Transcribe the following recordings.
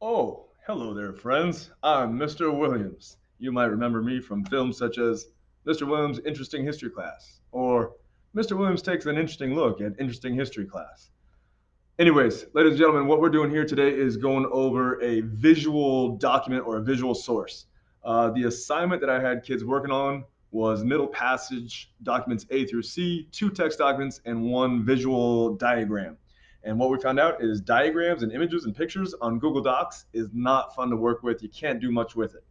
Oh, hello there, friends. I'm Mr. Williams. You might remember me from films such as Mr. Williams' Interesting History Class or Mr. Williams Takes an Interesting Look at Interesting History Class. Anyways, ladies and gentlemen, what we're doing here today is going over a visual document or a visual source. The assignment that I had kids working on was middle passage documents A through C, two text documents, and one visual diagram. And what we found out is diagrams and images and pictures on Google Docs is not fun to work with. You can't do much with it.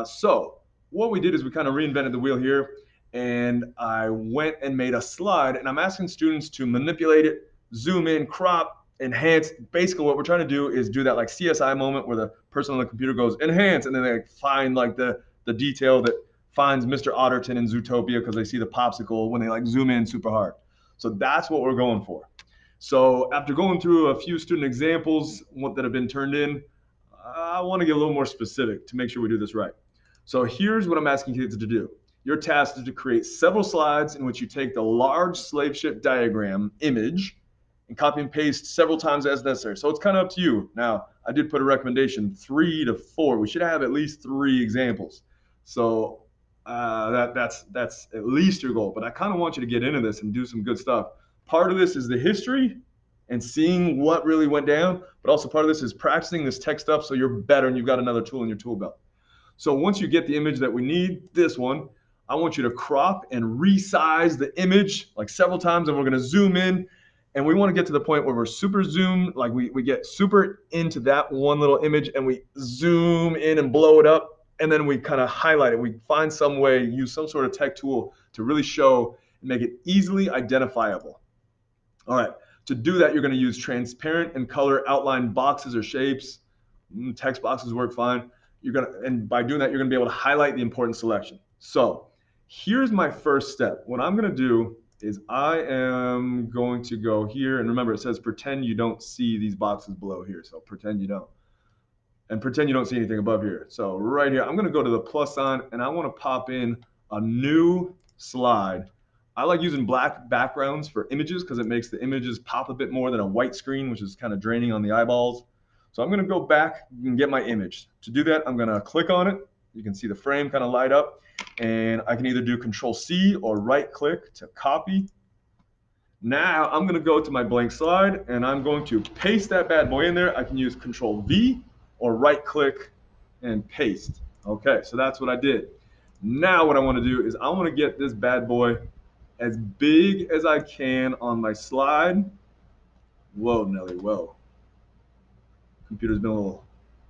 So what we did is we kind of reinvented the wheel here, and I went and made a slide, and I'm asking students to manipulate it, zoom in, crop, enhance. Basically, what we're trying to do is do that like CSI moment where the person on the computer goes enhance, and then they find like the detail that finds Mr. Otterton in Zootopia because they see the popsicle when they like zoom in super hard. So that's what we're going for. So after going through a few student examples that have been turned in, I want to get a little more specific to make sure we do this right. So here's what I'm asking kids to do. Your task is to create several slides in which you take the large slave ship diagram image and copy and paste several times as necessary. So it's kind of up to you. Now, I did put a recommendation 3 to 4. We should have at least 3 examples. So that's at least your goal. But I kind of want you to get into this and do some good stuff. Part of this is the history and seeing what really went down, but also part of this is practicing this tech stuff so you're better and you've got another tool in your tool belt. So once you get the image that we need, this one, I want you to crop and resize the image like several times, and we're going to zoom in. And we want to get to the point where we're super zoomed, like we get super into that one little image and we zoom in and blow it up. And then we kind of highlight it. We find some way, use some sort of tech tool to really show and make it easily identifiable. All right. To do that, you're going to use transparent and color outline boxes or shapes. Text boxes work fine. And by doing that, you're going to be able to highlight the important selection. So here's my first step. What I'm going to do is I am going to go here. And remember, it says pretend you don't see these boxes below here. So pretend you don't. And pretend you don't see anything above here. So right here, I'm going to go to the plus sign and I want to pop in a new slide. I like using black backgrounds for images because it makes the images pop a bit more than a white screen, which is kind of draining on the eyeballs. So I'm going to go back and get my image. To do that, I'm going to click on it. You can see the frame kind of light up. And I can either do Control C or right click to copy. Now I'm going to go to my blank slide and I'm going to paste that bad boy in there. I can use Control V or right click and paste. Okay, so that's what I did. Now what I want to do is I want to get this bad boy as big as I can on my slide. Whoa, Nelly, whoa. Computer's been a little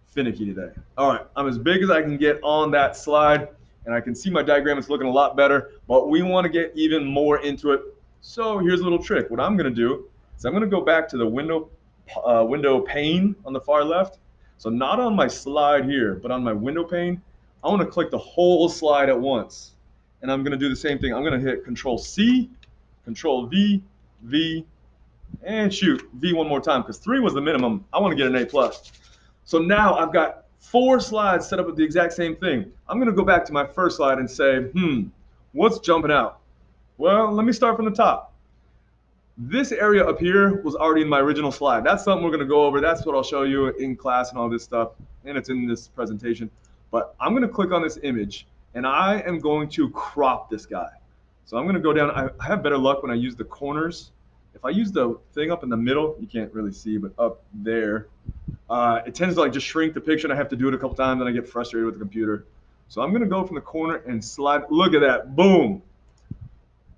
finicky today. All right, I'm as big as I can get on that slide, and I can see my diagram. It's looking a lot better, but we want to get even more into it. So here's a little trick. What I'm going to do is I'm going to go back to the window pane on the far left. So not on my slide here, but on my window pane, I want to click the whole slide at once. And I'm going to do the same thing. I'm going to hit Control C, Control V, V, and shoot, V one more time, because 3 was the minimum. I want to get an A+. So now I've got 4 slides set up with the exact same thing. I'm going to go back to my first slide and say, what's jumping out? Well, let me start from the top. This area up here was already in my original slide. That's something we're going to go over. That's what I'll show you in class and all this stuff, and it's in this presentation. But I'm going to click on this image, and I am going to crop this guy. So I'm going to go down. I have better luck when I use the corners. If I use the thing up in the middle, you can't really see, but up there, it tends to like just shrink the picture, and I have to do it a couple times, and I get frustrated with the computer. So I'm going to go from the corner and slide. Look at that. Boom.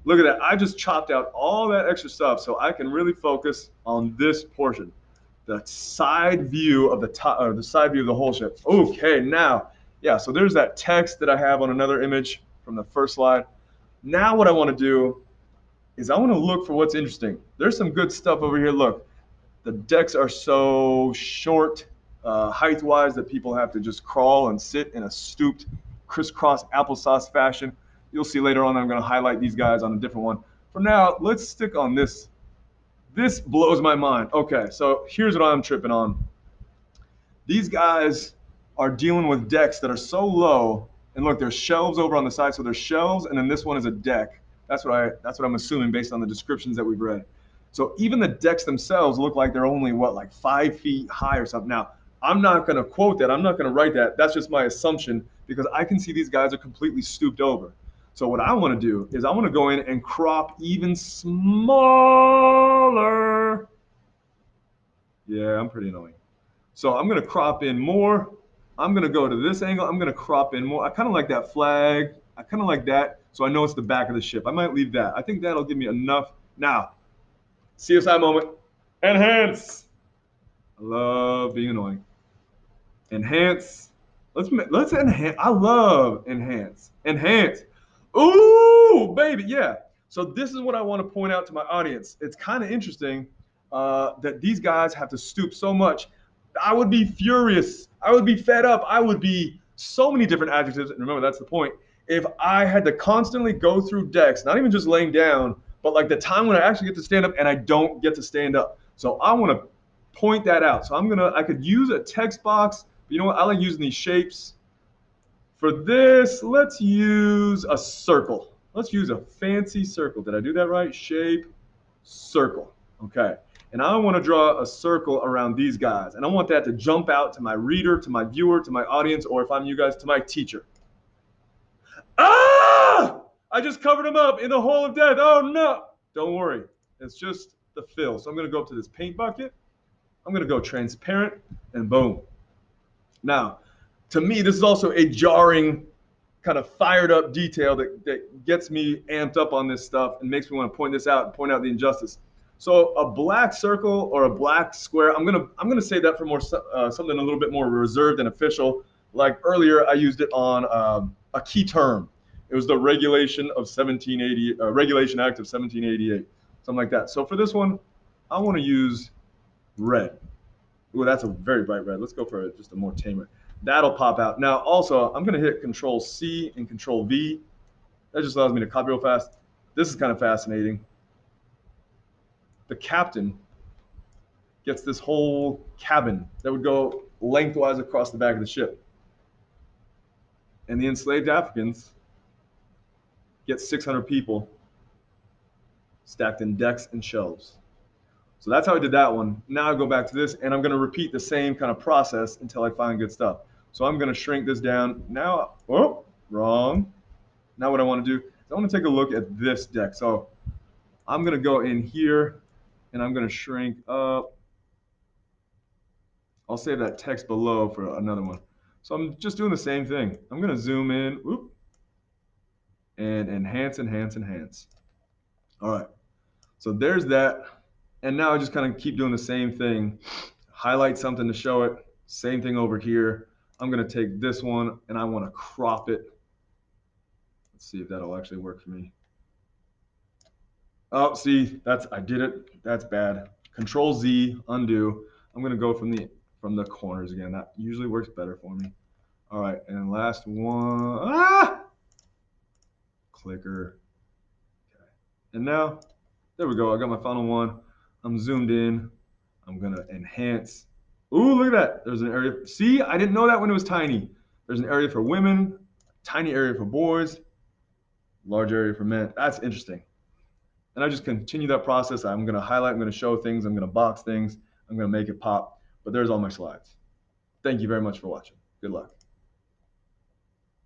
Look at that. I just chopped out all that extra stuff so I can really focus on this portion, the side view of the top, or the side view of the whole ship. Okay, now, yeah, so there's that text that I have on another image from the first slide. Now what I want to do is I want to look for what's interesting. There's some good stuff over here. Look, the decks are so short height-wise that people have to just crawl and sit in a stooped crisscross applesauce fashion. You'll see later on I'm going to highlight these guys on a different one. For now, let's stick on this. This blows my mind. Okay, so here's what I'm tripping on. These guys are dealing with decks that are so low, and look, there's shelves over on the side, so there's shelves, and then this one is a deck. That's what I'm assuming based on the descriptions that we've read. So even the decks themselves look like they're only, what, like 5 feet high or something. Now, I'm not going to quote that. I'm not going to write that. That's just my assumption because I can see these guys are completely stooped over. So what I want to do is I want to go in and crop even smaller. Yeah, I'm pretty annoying. So I'm going to crop in more. I'm going to go to this angle. I'm going to crop in more. I kind of like that flag. I kind of like that. So I know it's the back of the ship. I might leave that. I think that'll give me enough. Now, CSI moment. Enhance. I love being annoying. Enhance. Let's enhance. I love enhance. Enhance. Ooh, baby, yeah. So this is what I want to point out to my audience. It's kind of interesting that these guys have to stoop so much. I would be furious. I would be fed up. I would be so many different adjectives. And remember, that's the point. If I had to constantly go through decks, not even just laying down, but like the time when I actually get to stand up and I don't get to stand up. So I want to point that out. So I could use a text box. But you know what? I like using these shapes. For this, let's use a circle. Let's use a fancy circle. Did I do that right? Shape, circle. Okay. And I want to draw a circle around these guys. And I want that to jump out to my reader, to my viewer, to my audience, or if I'm you guys, to my teacher. Ah! I just covered them up in the hole of death. Oh no! Don't worry. It's just the fill. So I'm going to go up to this paint bucket. I'm going to go transparent, and boom. Now, to me, this is also a jarring, kind of fired up detail that gets me amped up on this stuff and makes me want to point this out and point out the injustice. So a black circle or a black square, I'm gonna say that for more something a little bit more reserved and official. Like earlier, I used it on a key term. It was the Regulation Act of 1788, something like that. So for this one, I want to use red. Ooh, that's a very bright red. Let's go for just a more tamer. That'll pop out. Now, also, I'm going to hit Control C and Control V. That just allows me to copy real fast. This is kind of fascinating. The captain gets this whole cabin that would go lengthwise across the back of the ship. And the enslaved Africans get 600 people stacked in decks and shelves. So that's how I did that one. Now I go back to this, and I'm going to repeat the same kind of process until I find good stuff. So I'm going to shrink this down. Now, oh, wrong. Now what I want to do is I want to take a look at this deck. So I'm going to go in here, and I'm going to shrink up. I'll save that text below for another one. So I'm just doing the same thing. I'm going to zoom in, whoop, and enhance, enhance, enhance. All right. So there's that. And now I just kind of keep doing the same thing. Highlight something to show it. Same thing over here. I'm going to take this one and I want to crop it. Let's see if that'll actually work for me. Oh, see, I did it. That's bad. Control Z, undo. I'm going to go from the corners again. That usually works better for me. All right, and last one. Ah! Clicker. Okay. And now, there we go. I got my final one. I'm zoomed in. I'm going to enhance. Ooh, look at that. There's an area. See, I didn't know that when it was tiny. There's an area for women, tiny area for boys, large area for men. That's interesting. And I just continue that process. I'm going to highlight, I'm going to show things, I'm going to box things, I'm going to make it pop. But there's all my slides. Thank you very much for watching. Good luck.